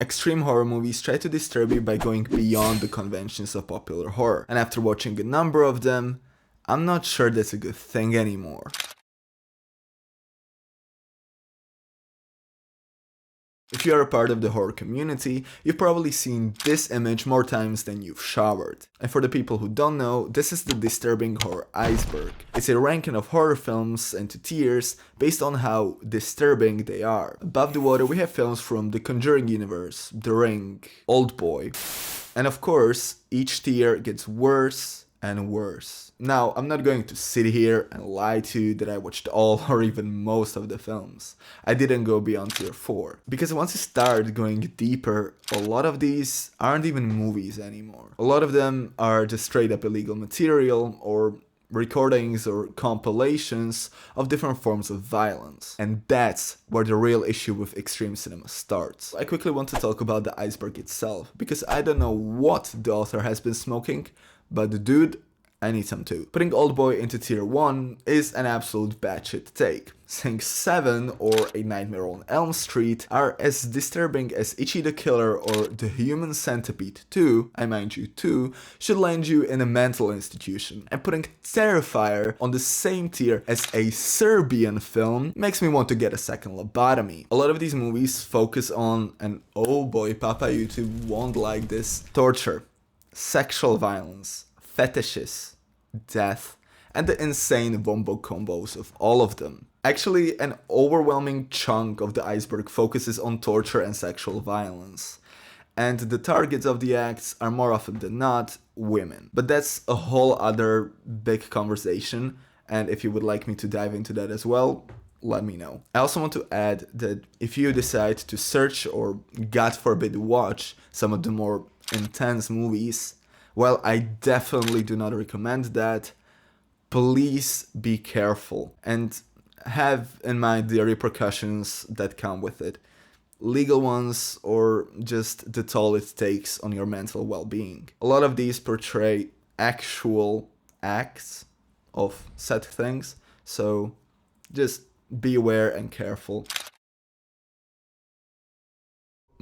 Extreme horror movies try to disturb you by going beyond the conventions of popular horror, and after watching a number of them, I'm not sure that's a good thing anymore. If you are a part of the horror community, you've probably seen this image more times than you've showered. And for the people who don't know, this is the Disturbing Horror Iceberg. It's a ranking of horror films into tiers based on how disturbing they are. Above the water we have films from the Conjuring universe, The Ring, Oldboy, and of course, each tier gets worse and worse. Now, I'm not going to sit here and lie to you that I watched all or even most of the films. I didn't go beyond tier 4. Because once you start going deeper, a lot of these aren't even movies anymore. A lot of them are just straight up illegal material or recordings or compilations of different forms of violence. And that's where the real issue with extreme cinema starts. I quickly want to talk about the iceberg itself, because I don't know what the author has been smoking, but the dude, I need some too. Putting Oldboy into tier 1 is an absolute batshit take. Sing 7 or A Nightmare on Elm Street are as disturbing as Itchy the Killer or The Human Centipede 2, I mind you 2, should land you in a mental institution. And putting Terrifier on the same tier as A Serbian Film makes me want to get a second lobotomy. A lot of these movies focus on, and oh boy, Papa YouTube won't like this, torture, sexual violence, fetishes, death, and the insane wombo combos of all of them. Actually, an overwhelming chunk of the iceberg focuses on torture and sexual violence. And the targets of the acts are more often than not women. But that's a whole other big conversation, and if you would like me to dive into that as well, let me know. I also want to add that if you decide to search or, God forbid, watch some of the more intense movies, well, I definitely do not recommend that. Please be careful and have in mind the repercussions that come with it. Legal ones or just the toll it takes on your mental well-being. A lot of these portray actual acts of said things, so just be aware and careful.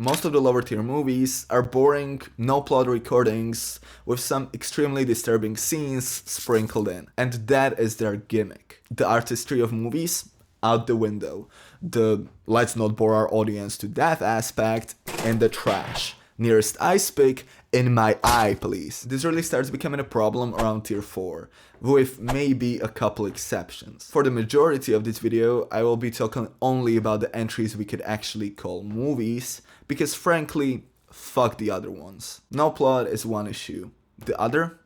Most of the lower tier movies are boring, no plot recordings with some extremely disturbing scenes sprinkled in. And that is their gimmick. The artistry of movies, out the window. The let's not bore our audience to death aspect, in the trash. Nearest ice pick, in my eye please. This really starts becoming a problem around tier 4, with maybe a couple exceptions. For the majority of this video, I will be talking only about the entries we could actually call movies, because frankly, fuck the other ones. No plot is one issue. The other?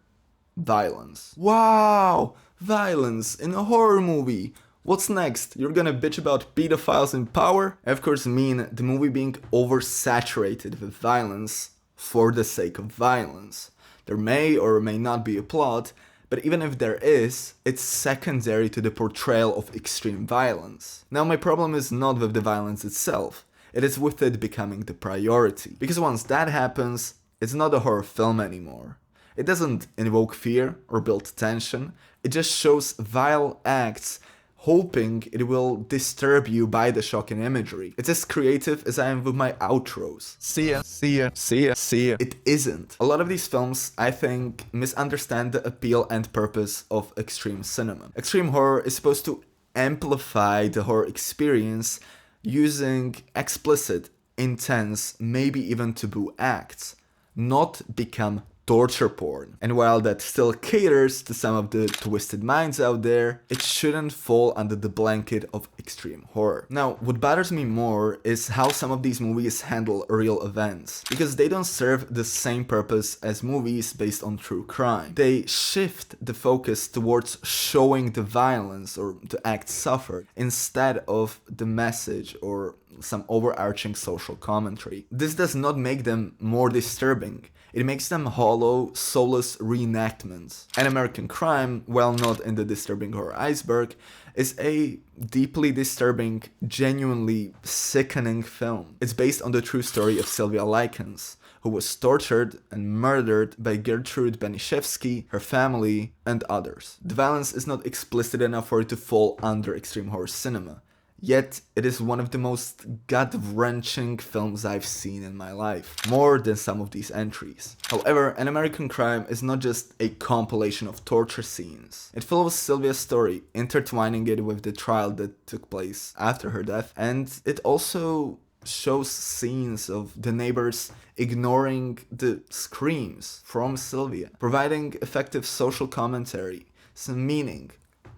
Violence. Wow! Violence in a horror movie! What's next? You're gonna bitch about pedophiles in power? I of course mean the movie being oversaturated with violence for the sake of violence. There may or may not be a plot, but even if there is, it's secondary to the portrayal of extreme violence. Now my problem is not with the violence itself, it is with it becoming the priority. Because once that happens, it's not a horror film anymore. It doesn't invoke fear or build tension, it just shows vile acts hoping it will disturb you by the shocking imagery. It's as creative as I am with my outros. See ya, see ya, see ya, see ya. It isn't. A lot of these films, I think, misunderstand the appeal and purpose of extreme cinema. Extreme horror is supposed to amplify the horror experience using explicit, intense, maybe even taboo acts, not become torture porn. And while that still caters to some of the twisted minds out there, it shouldn't fall under the blanket of extreme horror. Now, what bothers me more is how some of these movies handle real events, because they don't serve the same purpose as movies based on true crime. They shift the focus towards showing the violence or the act suffered instead of the message or some overarching social commentary. This does not make them more disturbing. It makes them hollow, soulless reenactments. An American Crime, while not in the Disturbing Horror Iceberg, is a deeply disturbing, genuinely sickening film. It's based on the true story of Sylvia Likens, who was tortured and murdered by Gertrude Beniszewski, her family, and others. The violence is not explicit enough for it to fall under extreme horror cinema. Yet, it is one of the most gut-wrenching films I've seen in my life, more than some of these entries. However, An American Crime is not just a compilation of torture scenes. It follows Sylvia's story, intertwining it with the trial that took place after her death, and it also shows scenes of the neighbors ignoring the screams from Sylvia, providing effective social commentary, some meaning,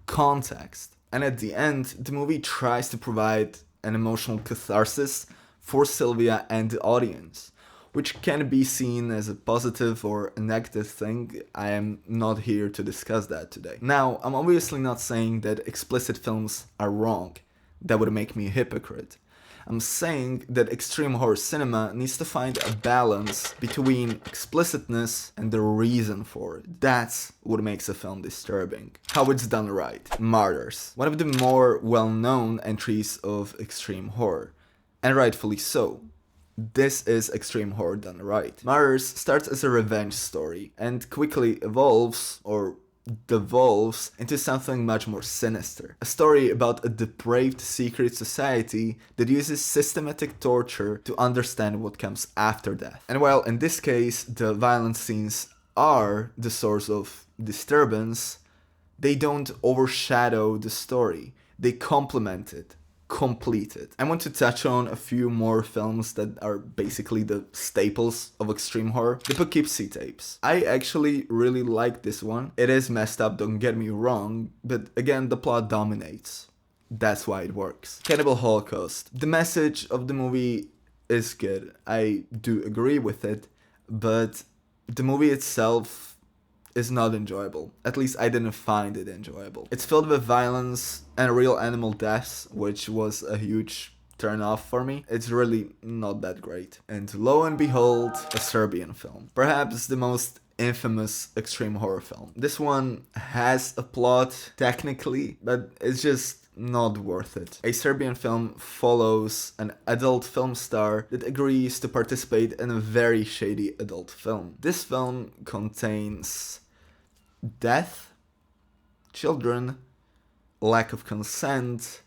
context. And at the end, the movie tries to provide an emotional catharsis for Sylvia and the audience, which can be seen as a positive or a negative thing. I am not here to discuss that today. Now, I'm obviously not saying that explicit films are wrong. That would make me a hypocrite. I'm saying that extreme horror cinema needs to find a balance between explicitness and the reason for it. That's what makes a film disturbing. How it's done right. Martyrs, one of the more well-known entries of extreme horror, and rightfully so. This is extreme horror done right. Martyrs starts as a revenge story and quickly evolves, or devolves, into something much more sinister. A story about a depraved secret society that uses systematic torture to understand what comes after death. And while in this case the violent scenes are the source of disturbance, they don't overshadow the story. They complement it. Completed. I want to touch on a few more films that are basically the staples of extreme horror. The Poughkeepsie tapes. I actually really like this one. It is messed up, don't get me wrong, but again, the plot dominates. That's why it works. Cannibal Holocaust. The message of the movie is good. I do agree with it, but the movie itself is not enjoyable. At least I didn't find it enjoyable. It's filled with violence and real animal deaths, which was a huge turn off for me. It's really not that great. And lo and behold, A Serbian Film. Perhaps the most infamous extreme horror film. This one has a plot, technically, but it's just not worth it. A Serbian Film follows an adult film star that agrees to participate in a very shady adult film. This film contains death, children, lack of consent,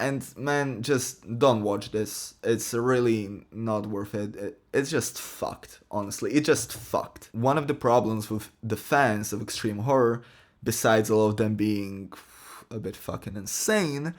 and man, just don't watch this. It's really not worth it. It's just fucked, honestly. It's just fucked. One of the problems with the fans of extreme horror, besides all of them being a bit fucking insane,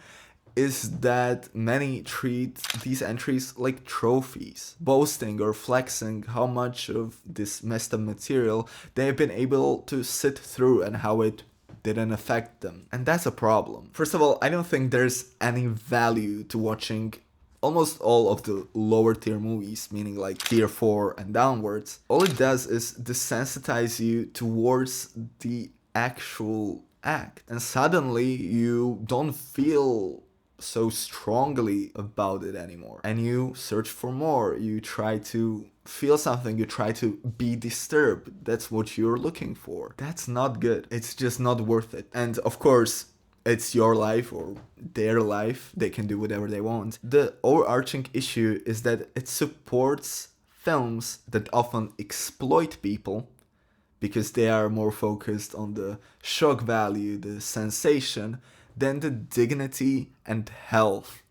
is that many treat these entries like trophies, boasting or flexing how much of this messed up material they've been able to sit through and how it didn't affect them. And that's a problem. First of all, I don't think there's any value to watching almost all of the lower tier movies, meaning like tier 4 and downwards. All it does is desensitize you towards the actual act. And suddenly you don't feel so strongly about it anymore, and you search for more. You try to feel something, you try to be disturbed. That's what you're looking for. That's not good. It's just not worth it. And of course, it's your life or their life. They can do whatever they want. The overarching issue is that it supports films that often exploit people because they are more focused on the shock value, the sensation, than the dignity and health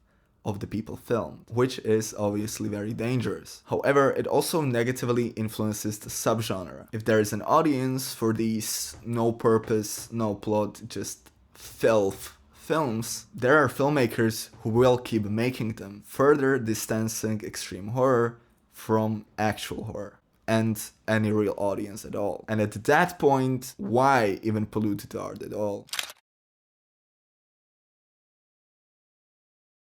of the people filmed, which is obviously very dangerous. However, it also negatively influences the subgenre. If there is an audience for these no purpose, no plot, just filth films, there are filmmakers who will keep making them, further distancing extreme horror from actual horror and any real audience at all. And at that point, why even pollute the art at all?